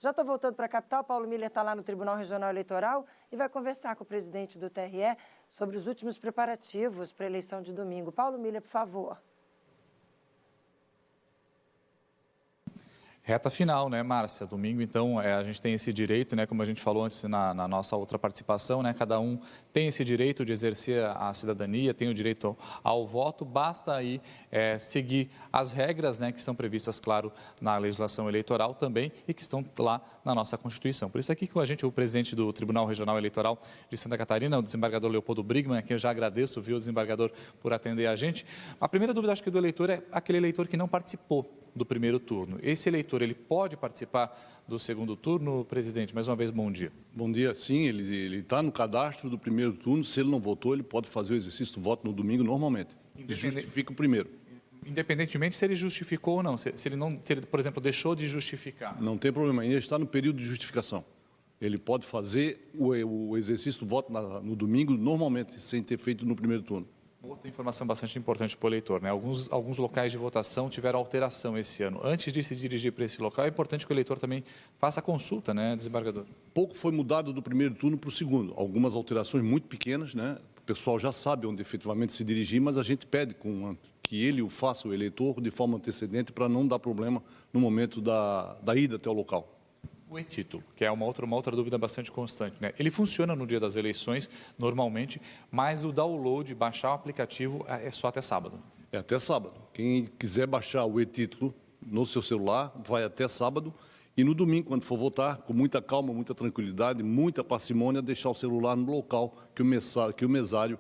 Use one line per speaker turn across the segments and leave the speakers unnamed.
Já estou voltando para a capital, Paulo Miller está lá no Tribunal Regional Eleitoral e vai conversar com o presidente do TRE sobre os últimos preparativos para a eleição de domingo. Paulo Miller, por favor.
Reta final, né, Márcia? Domingo, então, a gente tem esse direito, né, como a gente falou antes na nossa outra participação, né, cada um tem esse direito de exercer a cidadania, tem o direito ao voto, basta aí seguir as regras, né, que são previstas, claro, na legislação eleitoral também e que estão lá na nossa Constituição. Por isso aqui com a gente o presidente do Tribunal Regional Eleitoral de Santa Catarina, o desembargador Leopoldo Brigman, a quem eu já agradeço, viu, desembargador, por atender a gente. A primeira dúvida, acho que do eleitor é aquele eleitor que não participou do primeiro turno. Esse eleitor, ele pode participar do segundo turno, presidente? Mais uma vez, bom dia.
Bom dia. Sim, ele está no cadastro do primeiro turno. Se ele não votou, ele pode fazer o exercício do voto no domingo normalmente. Justifica o primeiro.
Independentemente se ele justificou ou não, se ele, por exemplo, deixou de justificar.
Não tem problema, ainda está no período de justificação. Ele pode fazer o exercício do voto no domingo normalmente, sem ter feito no primeiro turno.
Outra informação bastante importante para o eleitor, né? Alguns locais de votação tiveram alteração esse ano. Antes de se dirigir para esse local, é importante que o eleitor também faça a consulta, né, desembargador?
Pouco foi mudado do primeiro turno para o segundo. Algumas alterações muito pequenas, né? O pessoal já sabe onde efetivamente se dirigir, mas a gente pede que ele o faça, o eleitor, de forma antecedente, para não dar problema no momento da ida até o local.
O e-título, que é uma outra dúvida bastante constante, né? Ele funciona no dia das eleições, normalmente, mas o download, baixar o aplicativo, é só até sábado.
É até sábado. Quem quiser baixar o e-título no seu celular, vai até sábado. E no domingo, quando for votar, com muita calma, muita tranquilidade, muita parcimônia, deixar o celular no local que o mesário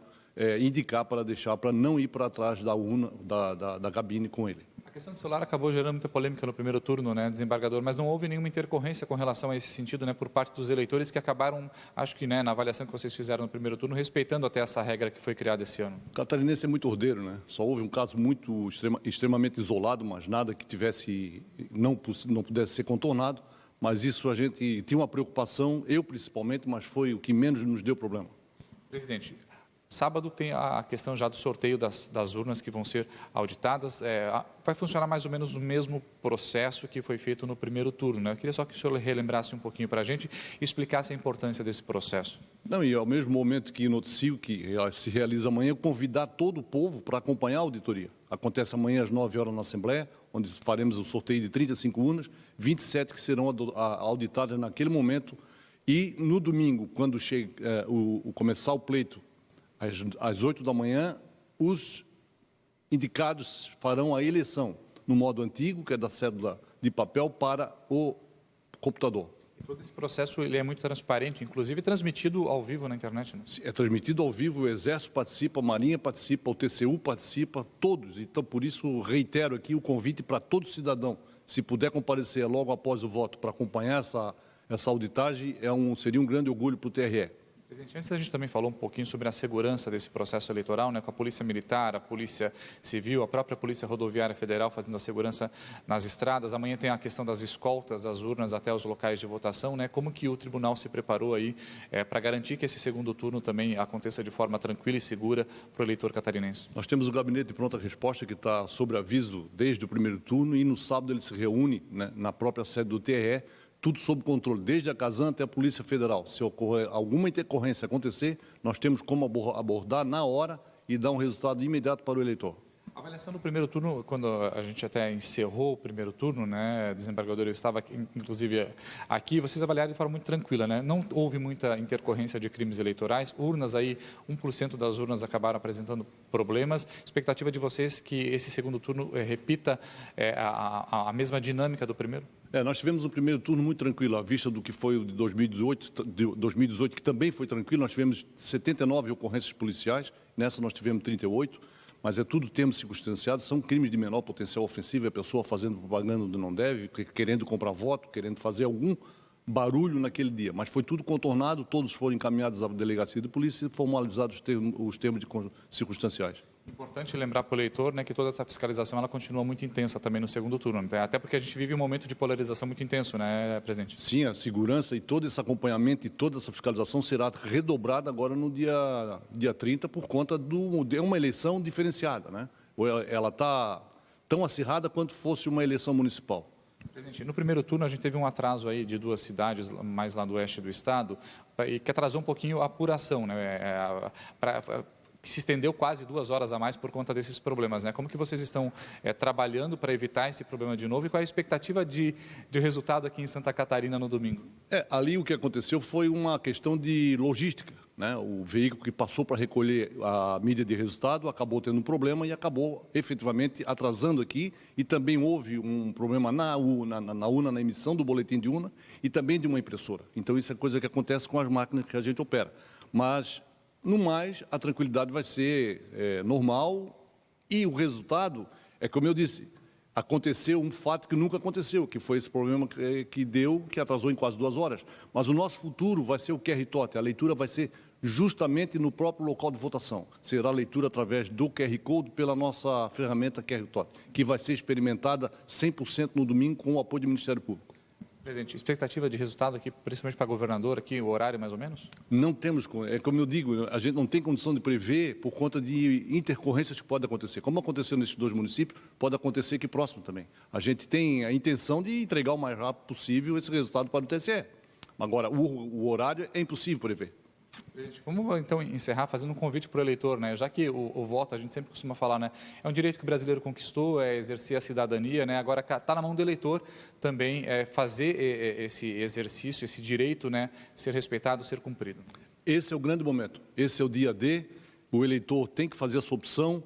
indicar para deixar, para não ir para trás da urna, da cabine com ele.
A questão do celular acabou gerando muita polêmica no primeiro turno, né, desembargador, mas não houve nenhuma intercorrência com relação a esse sentido, né, por parte dos eleitores que acabaram, acho que, né, na avaliação que vocês fizeram no primeiro turno, respeitando até essa regra que foi criada esse ano.
O catarinense é muito ordeiro, né? Só houve um caso extremamente isolado, mas nada que não pudesse ser contornado, mas isso a gente tinha uma preocupação, eu principalmente, mas foi o que menos nos deu problema.
Presidente, sábado tem a questão já do sorteio das urnas que vão ser auditadas. Vai funcionar mais ou menos o mesmo processo que foi feito no primeiro turno, né? Eu queria só que o senhor relembrasse um pouquinho para a gente e explicasse a importância desse processo.
Não, e ao mesmo momento que noticio que se realiza amanhã, convidar todo o povo para acompanhar a auditoria. Acontece amanhã às 9 horas na Assembleia, onde faremos o sorteio de 35 urnas, 27 que serão auditadas naquele momento. E no domingo, quando começar o pleito, às 8 da manhã, os indicados farão a eleição no modo antigo, que é da cédula de papel, para o computador.
E todo esse processo ele é muito transparente, inclusive transmitido ao vivo na internet, né?
É transmitido ao vivo, o Exército participa, a Marinha participa, o TCU participa, todos. Então, por isso, reitero aqui o convite para todo cidadão, se puder comparecer logo após o voto para acompanhar essa auditagem, seria um grande orgulho para o TRE.
Presidente, antes a gente também falou um pouquinho sobre a segurança desse processo eleitoral, né, com a Polícia Militar, a Polícia Civil, a própria Polícia Rodoviária Federal fazendo a segurança nas estradas. Amanhã tem a questão das escoltas, das urnas até os locais de votação, né? Como que o tribunal se preparou aí para garantir que esse segundo turno também aconteça de forma tranquila e segura para o eleitor catarinense?
Nós temos o gabinete de pronta resposta que está sob aviso desde o primeiro turno e no sábado ele se reúne, né, na própria sede do TRE, tudo sob controle, desde a Casan até a Polícia Federal. Se ocorrer alguma intercorrência acontecer, nós temos como abordar na hora e dar um resultado imediato para o eleitor.
A avaliação do primeiro turno, quando a gente até encerrou o primeiro turno, né, desembargador, eu estava aqui, inclusive aqui, vocês avaliaram de forma muito tranquila, né? Não houve muita intercorrência de crimes eleitorais, urnas aí, 1% das urnas acabaram apresentando problemas. Expectativa de vocês que esse segundo turno repita a mesma dinâmica do primeiro?
Nós tivemos um primeiro turno muito tranquilo, à vista do que foi o de 2018, que também foi tranquilo. Nós tivemos 79 ocorrências policiais, nessa nós tivemos 38, mas é tudo termos circunstanciados, são crimes de menor potencial ofensivo, a pessoa fazendo propaganda onde não deve, querendo comprar voto, querendo fazer algum barulho naquele dia. Mas foi tudo contornado, todos foram encaminhados à delegacia de polícia e formalizados os termos circunstanciais.
Importante lembrar para o eleitor, né, que toda essa fiscalização ela continua muito intensa também no segundo turno, né? Até porque a gente vive um momento de polarização muito intenso, né, presidente?
Sim, a segurança e todo esse acompanhamento e toda essa fiscalização será redobrada agora no dia 30 por conta de uma eleição diferenciada, né? Ela está tão acirrada quanto fosse uma eleição municipal.
Presidente, no primeiro turno a gente teve um atraso aí de 2 cidades mais lá do oeste do estado, e que atrasou um pouquinho a apuração, né? Que se estendeu quase 2 horas a mais por conta desses problemas, né? Como que vocês estão trabalhando para evitar esse problema de novo e qual é a expectativa de resultado aqui em Santa Catarina no domingo?
Ali o que aconteceu foi uma questão de logística, né? O veículo que passou para recolher a mídia de resultado acabou tendo um problema e acabou efetivamente atrasando aqui, e também houve um problema na urna, na emissão do boletim de urna e também de uma impressora. Então isso é coisa que acontece com as máquinas que a gente opera. Mas, no mais, a tranquilidade vai ser normal, e o resultado é, como eu disse, aconteceu um fato que nunca aconteceu, que foi esse problema que atrasou em quase 2 horas. Mas o nosso futuro vai ser o QR Tot, a leitura vai ser justamente no próprio local de votação. Será a leitura através do QR Code pela nossa ferramenta QR Tot, que vai ser experimentada 100% no domingo com o apoio do Ministério Público.
Presidente, expectativa de resultado aqui, principalmente para governador, aqui, o horário mais ou menos?
Não temos, como eu digo, a gente não tem condição de prever por conta de intercorrências que podem acontecer. Como aconteceu nesses 2 municípios, pode acontecer aqui próximo também. A gente tem a intenção de entregar o mais rápido possível esse resultado para o TSE. Agora, o horário é impossível prever.
Presidente, vamos então encerrar fazendo um convite para o eleitor, né? Já que o voto, a gente sempre costuma falar, né? É um direito que o brasileiro conquistou, é exercer a cidadania, né? Agora está na mão do eleitor também fazer esse exercício, esse direito, né? Ser respeitado, ser cumprido.
Esse é o grande momento, esse é o dia D, o eleitor tem que fazer a sua opção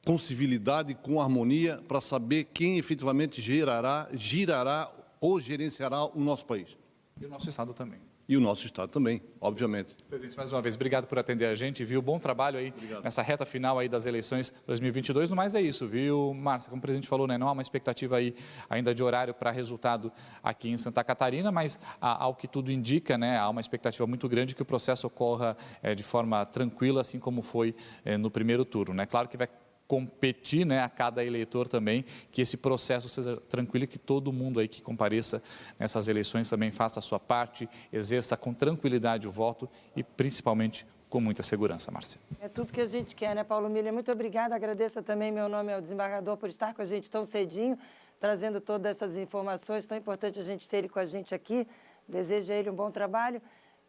com civilidade, com harmonia, para saber quem efetivamente girará ou gerenciará o nosso país.
E o nosso Estado também.
E o nosso Estado também, obviamente.
Presidente, mais uma vez, obrigado por atender a gente, viu? Bom trabalho aí nessa reta final aí das eleições 2022. No mais é isso, viu, Márcia? Como o presidente falou, né, não há uma expectativa aí ainda de horário para resultado aqui em Santa Catarina, mas ao que tudo indica, né, há uma expectativa muito grande que o processo ocorra de forma tranquila, assim como foi no primeiro turno, né? Claro que vai competir, né, a cada eleitor também, que esse processo seja tranquilo e que todo mundo aí que compareça nessas eleições também faça a sua parte, exerça com tranquilidade o voto e principalmente com muita segurança, Márcia.
É tudo que a gente quer, né, Paulo Miller? Muito obrigada, agradeço também, meu nome é o desembargador, por estar com a gente tão cedinho, trazendo todas essas informações, tão importante a gente ter ele com a gente aqui, desejo a ele um bom trabalho.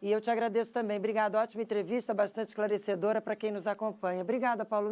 E eu te agradeço também. Obrigada, ótima entrevista, bastante esclarecedora para quem nos acompanha. Obrigada, Paulo.